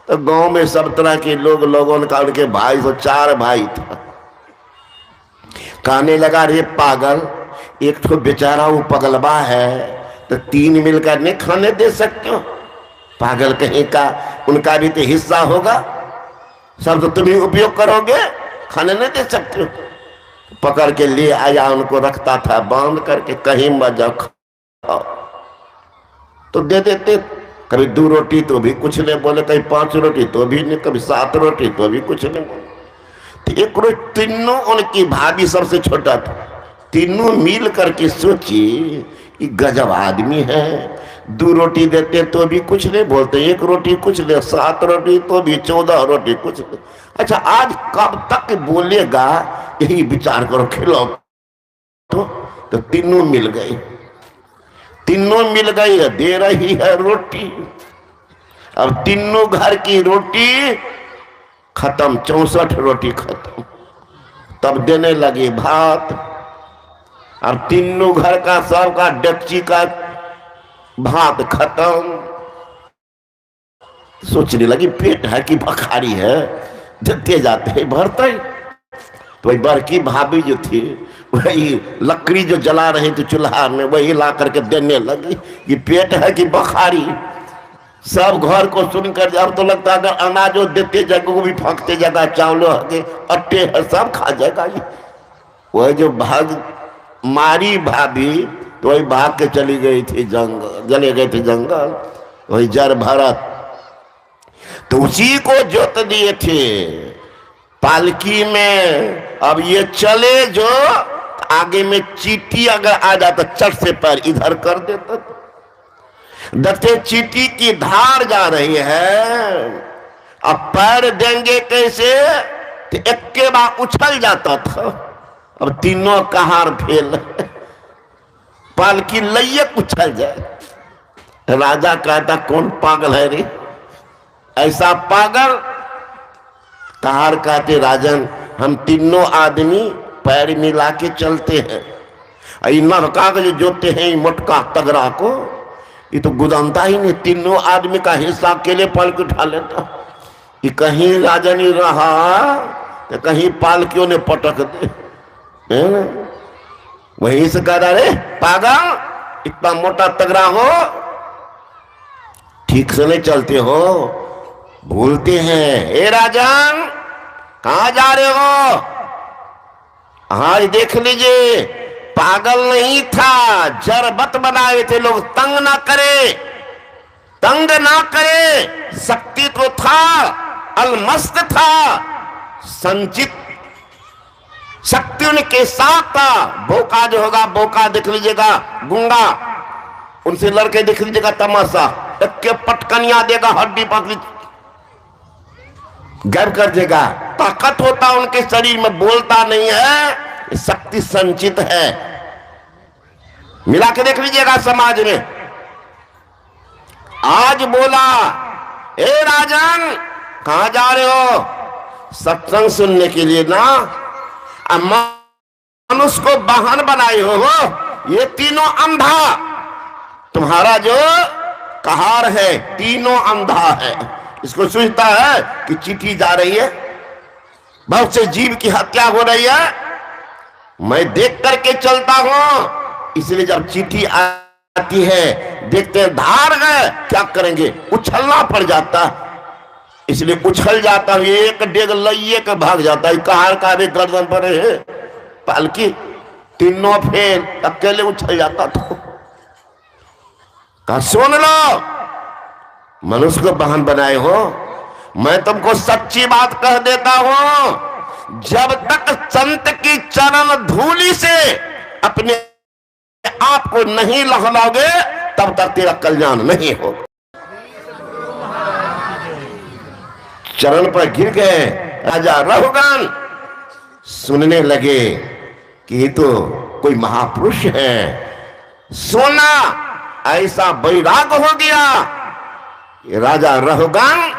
तो गांव में सब तरह के लोगों का, उनके भाई, तो 4 भाई था। कहने लगा, रे पागल, एक तो बेचारा वो पगलबा है, तो 3 मिलकर नहीं खाने दे सकते हो? पागल कहीं का, उनका भी तो हिस्सा होगा, सब तो तुम ही उपयोग करोगे, खाने नहीं दे सकते हो। पकड़ के ले आया, उनको रखता था बांध करके, कहीं मजा खाओ तो दे देते। कभी 2 रोटी तो भी कुछ नहीं बोले, कभी 5 रोटी तो भी नहीं, कभी 7 रोटी तो भी कुछ नहीं बोले। तो एक रोज तीनों, उनकी भाभी सबसे छोटा था, तीनों मिल करके सोची, ये गजब आदमी है, 2 रोटी देते तो भी कुछ नहीं बोलते, 1 रोटी कुछ नहीं, 7 रोटी तो भी, 14 रोटी कुछ नहीं। अच्छा, आज कब तक बोलेगा, यही विचार करो, खिलाओ तो तीनों मिल गए, तीनों मिल गई, दे रही है रोटी। अब तीनों घर की रोटी खत्म, 64 रोटी खत्म। तब देने लगी भात। अब तीनों घर का, सबका डेक्ची का भात खत्म। सोचने लगी, पेट है कि भखारी है, देते जाते हैं भरता ही। तो वही बड़की भाभी जो थी, वही लकड़ी जो जला रही थी चूल्हा में, वही ला करके देने लगी। ये पेट है कि बखारी। सब घर को सुनकर अब तो लगता है अगर अनाजो देते जाएगा, वो भी फाँकते जाएगा, चावलों के अट्टे है सब खा जाएगा। ये वही जो भाग मारी भाभी, तो वही भाग के चली गई थी जंगल, चले गए थे जंगल। वही जर भरत तो उसी को जोत दिए थे पालकी में। अब ये चले जो, आगे में चींटी अगर आ जाता, चट से पैर इधर कर देता। दत्ते चींटी की धार जा रही है, अब पैर देंगे कैसे, तो एक के बाद उछल जाता था। अब तीनों कहार फेल, पालकी लइये उछल जाए। राजा कहता, कौन पागल है रे, ऐसा पागल। कहार कहते, राजन, हम तीनों आदमी पैर मिला के चलते हैं, नरका के जो जोते हैं मोटका तगड़ा को, ये तो गुदानता ही नहीं, तीनों आदमी का हिस्सा अकेले पाल के उठा लेता। ये कहीं राजा नहीं रहा तो कहीं पालकियों ने पटक दे, है ना? वहीं से कह रहे पागल, इतना मोटा तगड़ा हो, ठीक से नहीं चलते हो, भूलते हैं। ए राजन, कहां जा रहे हो? आज देख लीजिए, पागल नहीं था, जरबत बनाए थे लोग, तंग ना करे, तंग ना करे, शक्ति तो था, अलमस्त था, संचित शक्ति उनके साथ था। बोका जो होगा, बोका देख लीजिएगा, गुंगा, उनसे लड़के देख लीजिएगा तमाशा, एक के पटकनिया देगा, हड्डी पतली गर्व कर देगा, ताकत होता उनके शरीर में, बोलता नहीं है, शक्ति संचित है। मिला के देख लीजिएगा समाज में। आज बोला, ए राजन कहां जा रहे हो? सत्संग सुनने के लिए ना, मनुष्य को वाहन बनाए हो, ये तीनों अंधा, तुम्हारा जो कहार है तीनों अंधा है। इसको सोचता है कि चिट्ठी जा रही है, बहुत से जीव की हत्या हो रही है, मैं देख करके चलता हूं। इसलिए जब चिट्ठी आती है, देखते हैं धार है, क्या करेंगे, उछलना पड़ जाता, इसलिए उछल जाता हूं, एक डेग लइए के भाग जाता है। कहार का भी गर्दन पर है पालकी, तीनों फेल, अकेले उछल जाता था। कहा सुन लो, मनुष्य को वाहन बनाए हो, मैं तुमको सच्ची बात कह देता हूं, जब तक संत की चरण धूलि से अपने आप को नहीं लहलाओगे, तब तक तेरा कल्याण नहीं होगा। चरण पर गिर गए राजा रहुगण, सुनने लगे कि ये तो कोई महापुरुष है। सोना ऐसा वैराग हो गया, राजा रहुगण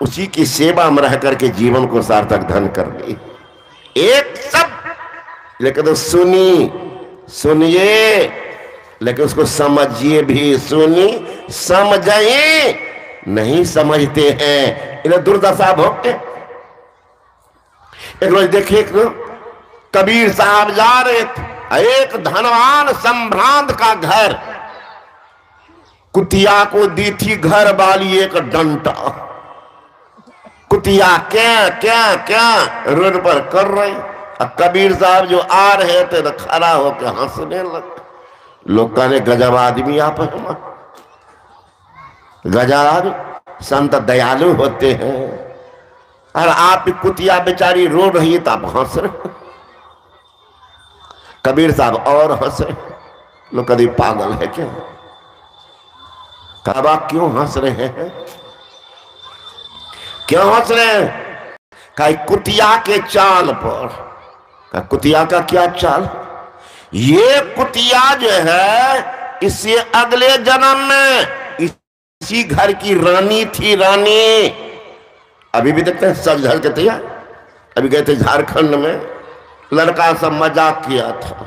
उसी की सेवा में रह करके जीवन को सार्थक धन कर ली। एक सब लेकिन तो सुनिए, लेकिन उसको समझिए भी, सुनी समझिए नहीं समझते हैं, इन्हें दुर्दशा भोगते। एक रोज देखिए, कबीर साहब जा रहे थे, एक धनवान संभ्रांत का घर, कुतिया को दी थी घर वाली एक डंटा। कुतिया क्या क्या क्या रोड पर कर रहे, कबीर साहब जो आ रहे थे तो खड़ा होकर हंसने लग। लोग कहने गजब आदमी आप, गजब संत दयालु होते हैं, और आप कुतिया बेचारी रो रही है तो आप हंस रहे। कबीर साहब और हंसे। लोग कभी पागल है क्या? कब आप क्यों हंस रहे हैं? क्यों हंस रहे हैं? कहा कुतिया के चाल पर। कहा कुतिया का क्या चाल? ये कुतिया जो है, इससे अगले जन्म में इसी घर की रानी थी, रानी। अभी भी देखते हैं सज धज के तैयार। अभी गए थे झारखंड में, लड़का सब मजाक किया था।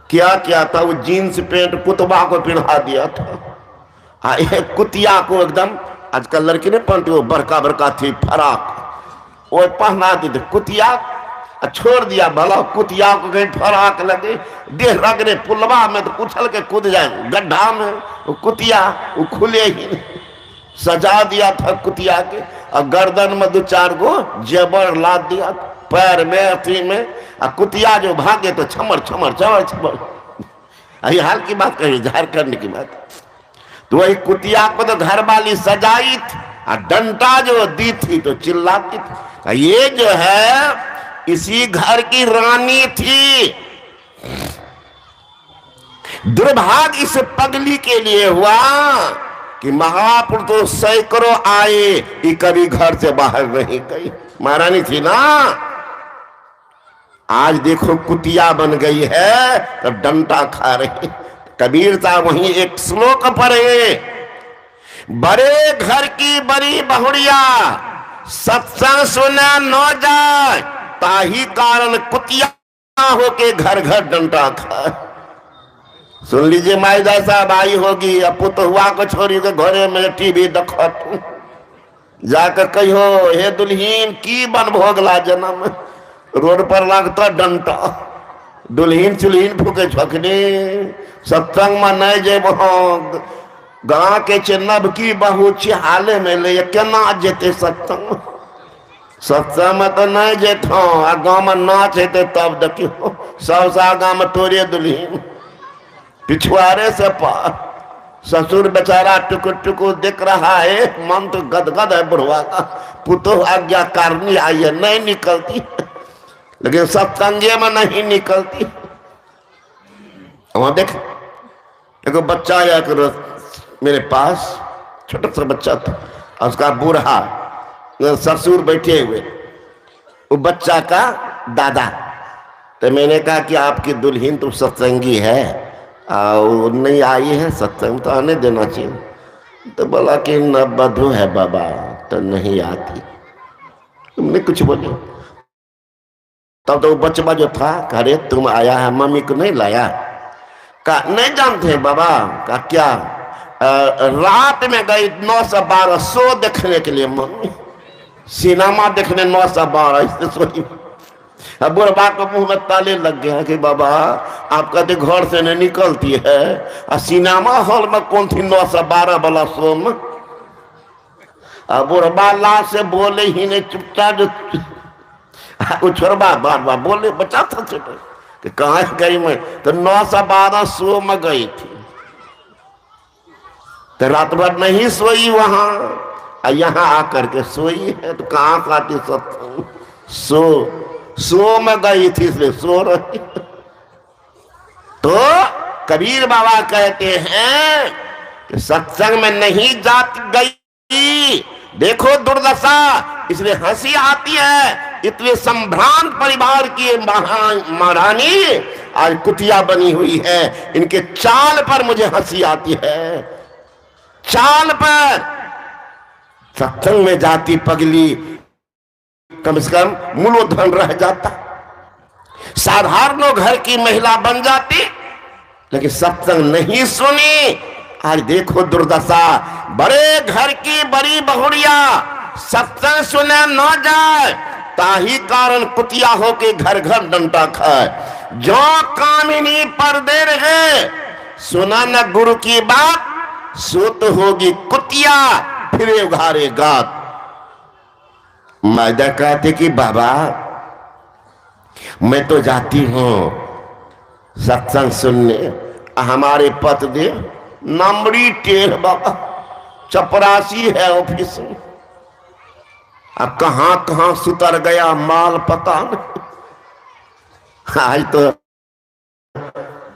क्या था, वो जीन्स पैंट कुतबा को पहना दिया था। कुतिया को एकदम, आजकल लड़की ने पहनती, वो बड़का बड़का थी फराक, वो पहना दी थी। कुतिया छोड़ दिया, भला कुतिया को कहीं फराक लगे, देह रगड़े पुलवा में तो उछल के कूद जाए गड्ढा में। वो कुतिया वो खुले ही नहीं। सजा दिया था कुतिया के, और गर्दन में 2-4 गो जेबर लाद दिया, पैर में अथी में। और कुतिया जो भागे तो छमर छमर छमर छमर। यही हाल की बात कही, झारखंड की बात। तो वही कुतिया को तो घर वाली सजाई थी, और डंटा जो दी थी तो चिल्लाती थी। ये जो है इसी घर की रानी थी। दुर्भाग्य इस पगली के लिए हुआ कि महापुरुष तो सैकड़ों आए, ये कभी घर से बाहर नहीं गई। महारानी थी ना। आज देखो कुतिया बन गई है तो डंटा खा रही। कबीर साहब वहीं एक श्लोक पढ़े, बड़े घर की बड़ी बहुड़िया, सत्संग सुने न जाए, ताही कारण कुतिया होके घर घर डंटा खाए। सुन लीजिए मायदा साहब आई होगी, अब पुतहुआ को छोड़ी के घरे में टीवी देखत जाकर कहो हे दुल्हीन की बन भोगला जन्म, रोड पर लगता डंटा दुल्हीन चुल्हीन फूके झकने सत्संग में नहीं जे गाँव के चिन्नब की बहु हाले में ले केना जेते सत्संग, सत्संग में तो नहीं जेतो आ गाँव में नाच हेते तब देखियो सब सा गाँव में तोरे दुल्हीन पिछुआरे से पार, ससुर बेचारा टुकुर टुकुर देख रहा है, मन तो गदगद है बुढ़वा का, पुतो आज्ञाकारिणी आई है नहीं निकलती, लेकिन सत्संगे में नहीं निकलती। वहां देख एक बच्चा आया करो मेरे पास, छोटा सा बच्चा था, उसका बूढ़ा ससुर बैठे हुए, वो बच्चा का दादा। तो मैंने कहा कि आपकी दुल्हन तो सत्संगी है और नहीं आई है, सत्संग तो आने देना चाहिए। तो बोला कि न बधू है बाबा तो नहीं आती। तुमने कुछ बोले तब तो वो बच्चा जो था अरे तुम आया है मम्मी को नहीं लाया, का नहीं जानते हैं बाबा का क्या रात में गई 9 से 12 शो देखने के लिए, मम्मी सिनेमा देखने 9 से 12 इससे सोई। अब बुढ़बा को मुंह में ताले लग गया कि बाबा आप कहते घर से नहीं निकलती है और सिनेमा हॉल में कौन थी 9 से 12 वाला शो में। अब बुढ़बा ला से बोले ही नहीं, चुपचाप छोड़बा बार बार बोले बचा था कि कहाँ गई मैं, तो 9 से 12 शो में गई थी, तो रात भर नहीं सोई वहां, यहाँ आकर के सोई है। तो कहाँ खाती सत्संग, सो में गई थी इसलिए सो रही। तो कबीर बाबा कहते हैं कि सत्संग में नहीं जात गई, देखो दुर्दशा, इसलिए हंसी आती है। इतने संभ्रांत परिवार की महारानी आज कुतिया बनी हुई है, इनके चाल पर मुझे हंसी आती है, चाल पर। सत्संग में जाती पगली कम से कम मूल्यधन रह जाता, साधारण घर की महिला बन जाती, लेकिन सत्संग नहीं सुनी। आज देखो दुर्दशा, बड़े घर की बड़ी बहुरिया सत्संग सुने न जाए, ताही कारण कुतिया होके घर घर डंटा खाए। जो कामिनी पर्दे रहे, सुना न गुरु की बात, सुत होगी कुतिया फिरे उघारे गात। मैदा कहते कि बाबा मैं तो जाती हूं सत्संग सुनने, हमारे पतिदेव नमरी टेढ़ बाबा चपरासी है ऑफिस में, अब कहां कहां सुतर गया माल पता नहीं। आज तो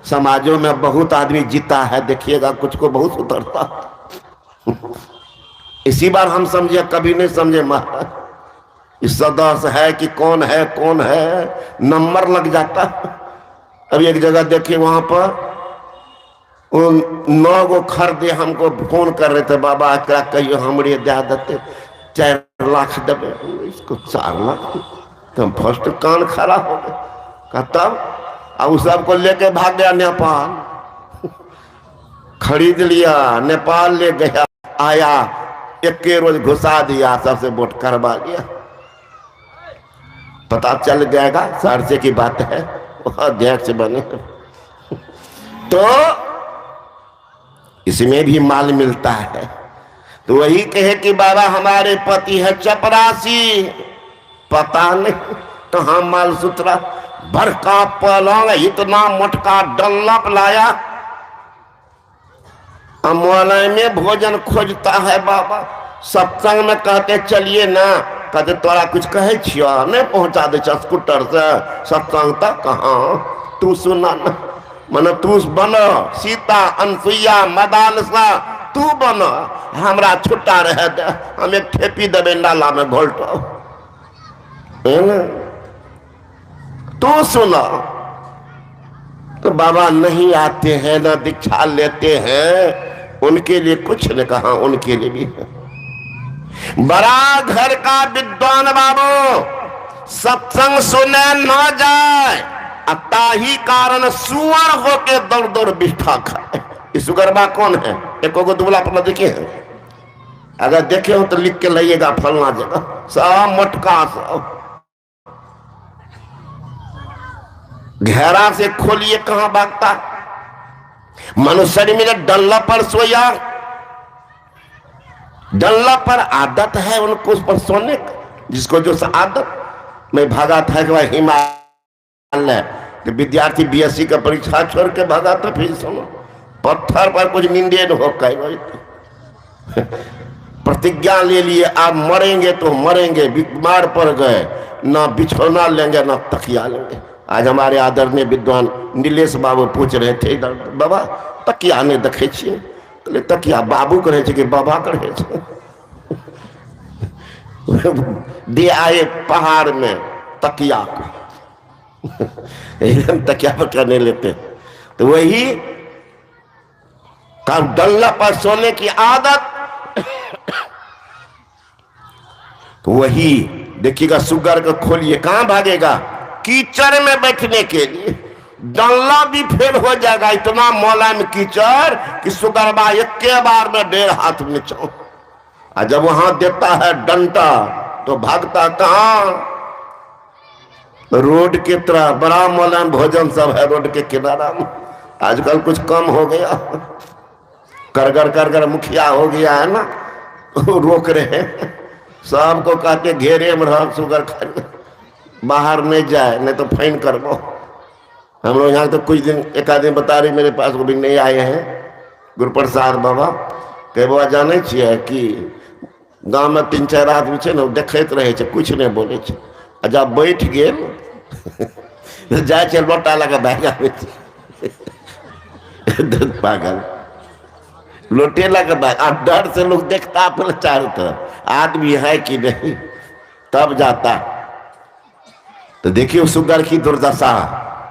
समाजों में बहुत आदमी जीता है, देखिएगा कुछ को बहुत सुधरता। इसी बार हम समझे, कभी नहीं समझे महाराज, इस सदस्य है कि कौन है नंबर लग जाता। अब एक जगह देखे वहां पर 9 गो खरीदे हमको फोन कर रहे थे, बाबा क्या कहियो हमरे दे देते 4 लाख देवे, इसको 4 लाख, तो हम फर्स्ट कान खड़ा हो गए। तब अब सबको लेके भाग गया नेपाल, खरीद लिया, नेपाल ले गया, आया 1 रोज घुसा दिया, सबसे वोट करवा लिया। पता चल जाएगा सरसे की बात है, अध्यक्ष बने। तो इसमें भी माल मिलता है। तो वही कहे कि बाबा हमारे पति है चपरासी, पता नहीं कहाँ माल सुथरा, भरका पलंग इतना मोटका डल्लप लाया, अमोलय में भोजन खोजता है बाबा। सत्संग में कहते चलिए ना, कहते तोरा कुछ कहे छियो नहीं पहुंचा दे स्कूटर से सत्संग तक, कहाँ तू सुना ना, मन तू बन सीता अनसुईया मदालसा, तू बन, हमरा छुट्टा रह दे, हम एक ठेपी देवे नाला में घोलटो, तू सुना। तो बाबा नहीं आते हैं ना दीक्षा लेते हैं, उनके लिए कुछ न कहा, उनके लिए भी है। बड़ा घर का विद्वान बाबू सत्संग सुने न जाए, ताही कारण सुअर होके दौड़ दौड़ बिष्ठा खाए। इस सुगरबा कौन है? एक को दुबला पतला देखे हैं? अगर देखे हो तो लिख के लाइएगा फलना जगह। सब मटका सब घेरा से खोलिए कहां भागता। मनुष्य में डल्ला पर सोया, डल्ला पर आदत है उनको उस पर सोने का, जिसको जो आदत। मैं भागा था कि वह हिमालय तो विद्यार्थी बीएससी का परीक्षा छोड़ के भागा था। फिर सुनो पत्थर पर कुछ नींदे न हो कहीं प्रतिज्ञा ले लिए आप मरेंगे तो मरेंगे, बीमार पड़ गए, ना बिछौना लेंगे ना तकिया लेंगे। आज हमारे आदरणीय विद्वान नीलेश बाबू पूछ रहे थे, बाबा तकिया नहीं देखे छे? तो तकिया बाबू करे कि बाबा करे दे आए पहाड़ में तकिया को एकदम तकिया पर करने लेते। तो वही डल्ला पर सोने की आदत। तो वही देखिएगा सुगर को खोलिए कहां भागेगा? कीचड़ में बैठने के लिए डल्ला भी फेल हो जाएगा। इतना मौलाम कीचड़ कि सुगरबा एक के बार में 1.5 हाथ में चौ। और जब वहां देता है डंटा तो भागता कहां? रोड की तरह। बड़ा मौलाम भोजन सब है रोड के किनारा में। आजकल कुछ कम हो गया, कर मुखिया हो गया है ना, रोक रहे हैं सबको, कहते घेरे में रह सुगर खाने, बाहर नहीं जाए नहीं तो फाइन कर दो। हम लोग यहाँ तो कुछ दिन एक आदमी बता रहे मेरे पास, वो भी नहीं आए हैं, गुरुप्रसाद बाबा कहे बाबा जाने छिए कि गाँव में 3-4 आदमी छे ना देखते रहे छे, कुछ नहीं बोले छे। जब बैठ गए जाए लोटा लगा बैगा पागल लोटे लगा बैग। डर से लोग देखता अपने चारों तरफ आदमी है कि नहीं, तब जाता। तो देखिए सुगर की दुर्दशा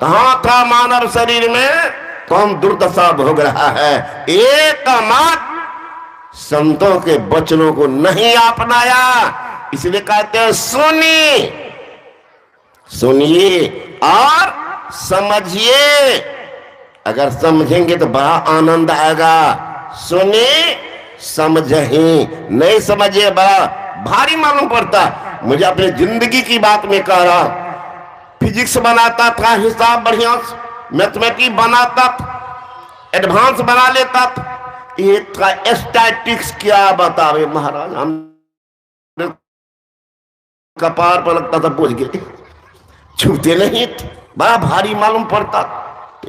कहां था मानव शरीर में, कौन दुर्दशा भोग रहा है। एकमात्र संतों के वचनों को नहीं अपनाया, इसलिए कहते हैं सुनिए, सुनिए और समझिए। अगर समझेंगे तो बड़ा आनंद आएगा। सुनिए समझे, नहीं समझे बड़ा भारी मालूम पड़ता। मुझे अपनी जिंदगी की बात में कह रहा, फिजिक्स बनाता था, हिसाब बढ़िया, मैथमेटिक्स बनाता था, एडवांस बना लेता था। एक था स्टैटिक्स, क्या बतावे महाराज, हम कपार पर लगता था, बोझ गए, छूते नहीं थे, बड़ा भारी मालूम पड़ता।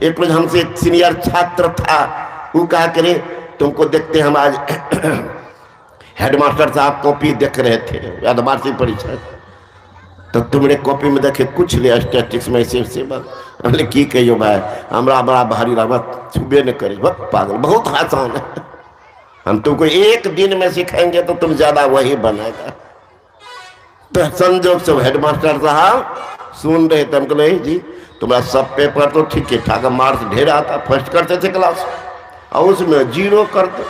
एक रोज हमसे एक सीनियर छात्र था, वो कहा करे तुमको देखते हम आज हेडमास्टर साहब कॉपी देख रहे थे यादवार्षिक परीक्षा, तो तुमने कॉपी में देखे कुछ ले स्टैटिक्स में से बात हमने की कहियो भाई, हमरा बड़ा भारी लागत, छुबे न करे, पागल, बहुत आसान है। हम तुमको एक दिन में सिखाएंगे तो तुम ज्यादा वही बनेगा। तो संजोग से हेडमास्टर साहब सुन रहे थे, हमको नहीं जी तुम्हारा सब पेपर तो ठीक है ठाक, मार्क्स ढेर आता, फर्स्ट करते थे क्लास और उसमें 0 करते।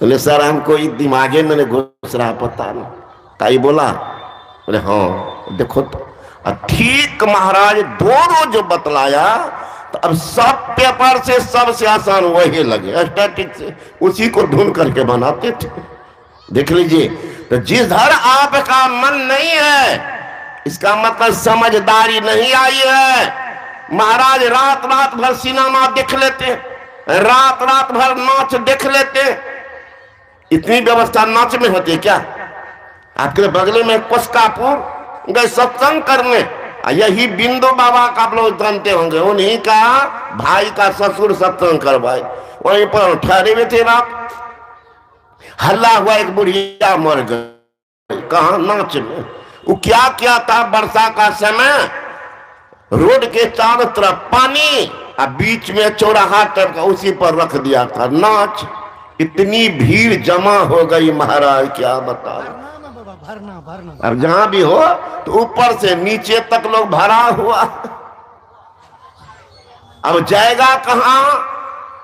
बोले सर हमको दिमागे में घुस रहा, पता नहीं ताई बोला। बोले हाँ देखो तो ठीक महाराज 2 रोज बतलाया, तो अब सब पेपर से सबसे आसान वही लगे, स्टैटिक से उसी को ढूंढ करके बनाते थे। देख लीजिए, तो जिधर आपका मन नहीं है इसका मतलब समझदारी नहीं आई है। महाराज रात रात भर सिनेमा देख लेते, रात रात भर नाच देख लेते। इतनी व्यवस्था नाच में होती है क्या? आपके बगल में कोसकापुर गए सत्संग करने, यही बिंदु बाबा का आप लोग जानते होंगे, उन्हीं का भाई का ससुर सत्संग करवाए, वहीं पर ठहरे हुए थे। रात हल्ला हुआ, एक बुढ़िया मर गई, कहा नाच में। वो क्या क्या था, वर्षा का समय, रोड के चारों तरफ पानी, और बीच में चौराहा टाइप का उसी पर रख दिया था नाच। इतनी भीड़ जमा हो गई महाराज, क्या बता। अब जहां भी हो तो ऊपर से नीचे तक लोग भरा हुआ। अब जाएगा कहां?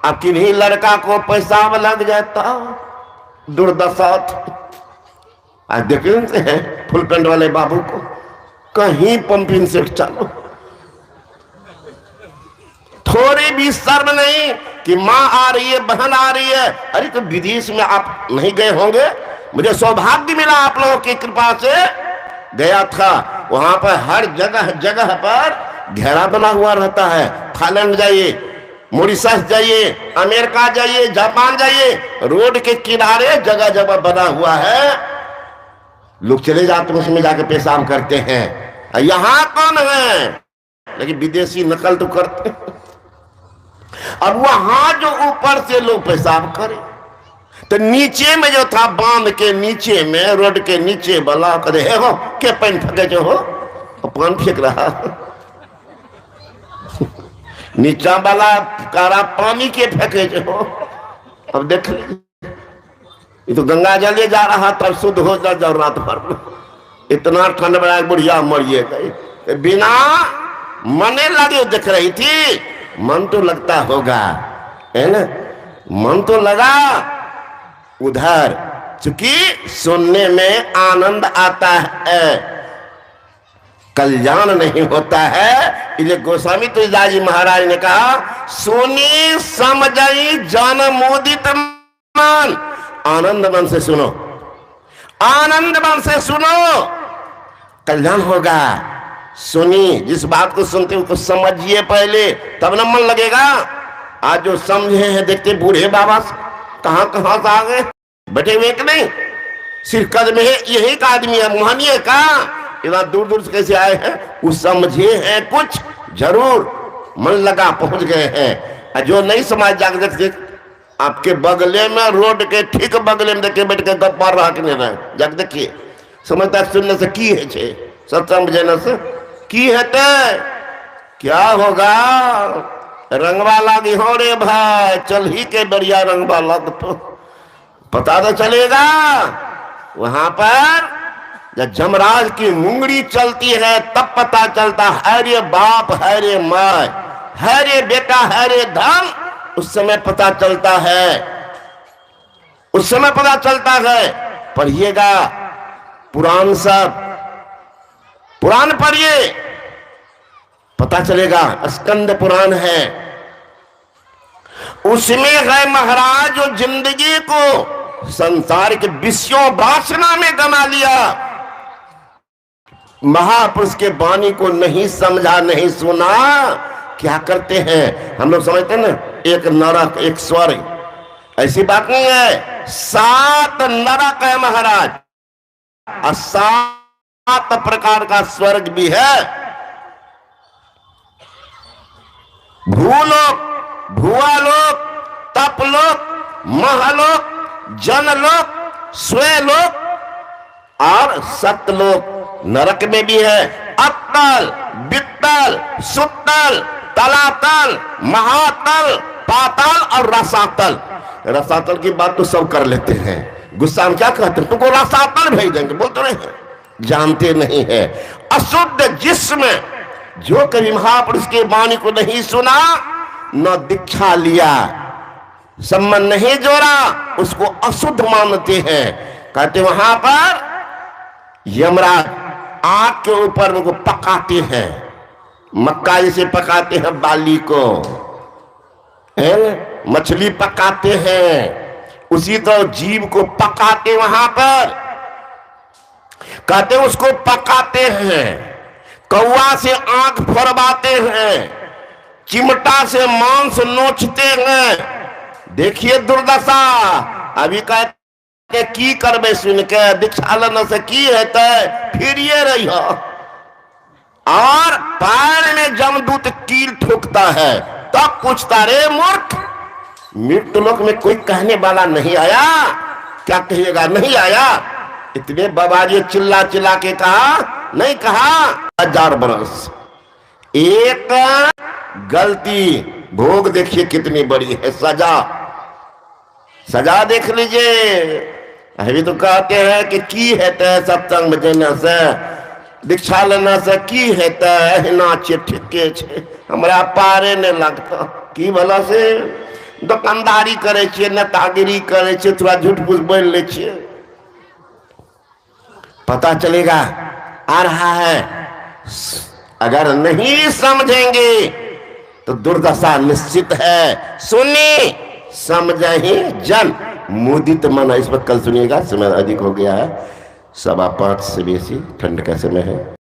अब किन्हीं लड़का को पैसा लग जाता, दुर्दशा। आज देख हैं फुल पेंट वाले बाबू को, कहीं पंपिंग सेट चालू, थोड़ी भी शर्म नहीं कि माँ आ रही है, बहन आ रही है। अरे तो विदेश में आप नहीं गए होंगे? मुझे सौभाग्य मिला आप लोगों की कृपा से, गया था। वहां पर हर जगह जगह पर घेरा बना हुआ रहता है। थाईलैंड जाइए, मॉरिशस जाइए, अमेरिका जाइए, जापान जाइए, रोड के किनारे जगह जगह बना हुआ है। लोग चले जाते हैं, उसमें जाके पेशाब करते हैं। यहां कौन है? लेकिन विदेशी नकल तो करते हैं। अब वहां जो ऊपर से लोग पेशाब करे, तो नीचे में जो था, बांध के नीचे में, रोड के नीचे वाला करे, हे हो के पानी फेंके जो हो, पान फेंक रहा। नीचा वाला कारा पानी के फेंके जो हो। अब देख लीजिए, ये तो गंगा जल जा रहा, तब शुद्ध हो जा जाओ रात भर। इतना ठंड बड़ा बुढ़िया मरिए गई, बिना मने लगे देख रही थी। मन तो लगता होगा, है ना? मन तो लगा उधर, चूंकि सुनने में आनंद आता है, कल्याण नहीं होता है। इसलिए गोस्वामी तुलसीदास जी महाराज ने कहा, सुनी समझई जन मोदित मन। आनंद मन से सुनो, आनंद मन से सुनो, कल्याण होगा। सुनी, जिस बात को सुनते उसको समझिए पहले, तब न मन लगेगा। आज जो समझे हैं, देखते बूढ़े बाबा कहां कहां से आ गए, बैठे हुए कि नहीं? सिर्फ कद में यही का आदमी है, मुहानिए का इतना दूर दूर से कैसे आए हैं? वो समझे हैं कुछ, जरूर मन लगा, पहुंच गए हैं। जो नहीं समझ जाकर देखिए, आपके बगले में, रोड के ठीक बगले में देखे बैठ के गप मार रहा कि नहीं रहा, जाकर देखिए। समझता सुनने से की है छे, सत्संग बजाने से की है? क्या होगा? रंगवा लागी हो रे भाई, चल ही के बढ़िया रंगवा लग, तो पता तो चलेगा। वहां पर जब जमराज की मुंगड़ी चलती है, तब पता चलता है रे बाप, है रे माँ, है रे बेटा, है रे धन। उस समय पता चलता है, उस समय पता चलता है। पढ़िएगा पुराण, सब पुराण पढ़िए, पता चलेगा। स्कंद पुराण है, उसमें है महाराज जो जिंदगी को संसार के विषयों वासना में गमा लिया, महापुरुष के वाणी को नहीं समझा, नहीं सुना, क्या करते हैं? हम लोग समझते हैं ना, एक नरक एक स्वर्ग, ऐसी बात नहीं है। 7 नरक है महाराज, और 7 प्रकार का स्वर्ग भी है। भूलोक, भुआलोक, तपलोक, महलोक, जनलोक, स्वलोक और सतलोक। नरक में भी है अतल, बित्तल, सुतल, तलातल, महातल, पाताल और रसातल। रसातल की बात तो सब कर लेते हैं, गुस्सा में क्या कहते हैं, तुमको रसातल भेज देंगे, बोलते नहीं है, जानते नहीं है। अशुद्ध जिस्म, जो कभी महापुरुष के वाणी को नहीं सुना, न दीक्षा लिया, संबंध नहीं जोड़ा, उसको अशुद्ध मानते हैं। कहते वहां पर यमराज आग के ऊपर उनको पकाते हैं, मक्का जैसे पकाते हैं बाली को, है? मछली पकाते हैं, उसी तरह जीव को पकाते वहां पर। कहते उसको पकाते हैं, कौवा से आंख फरवाते हैं, चिमटा से मांस नोचते हैं। देखिए दुर्दशा। अभी कहते की करबे, सुन के दीक्षा लेने से की है, फिर ये रही हो। और पैर में जमदूत कील ठोकता है, तब पूछता रे मूर्ख, मृत्यु लोक में कोई कहने वाला नहीं आया? क्या कहिएगा, नहीं आया? इतने बाबा जी चिल्ला चिल्ला के कहा, नहीं कहा 1000 बरस। एक गलती भोग देखिए कितनी बड़ी है, सजा, सजा देख लीजिए। अभी तो कहते हैं कि की है सत्संग बजाने से, दीक्षा लेने से की है, एहना छे, ठीके छे, हमरा पारे नहीं लगता। की भला से दुकानदारी करे छे, नेतागिरी करे छे, थोड़ा झूठ फूस बोल ले छे, पता चलेगा आ रहा है। अगर नहीं समझेंगे तो दुर्दशा निश्चित है। सुनी समझही जन मुदित मन। इस पर कल सुनिएगा, समय अधिक हो गया है, 5:15 से बेसी ठंड का समय है।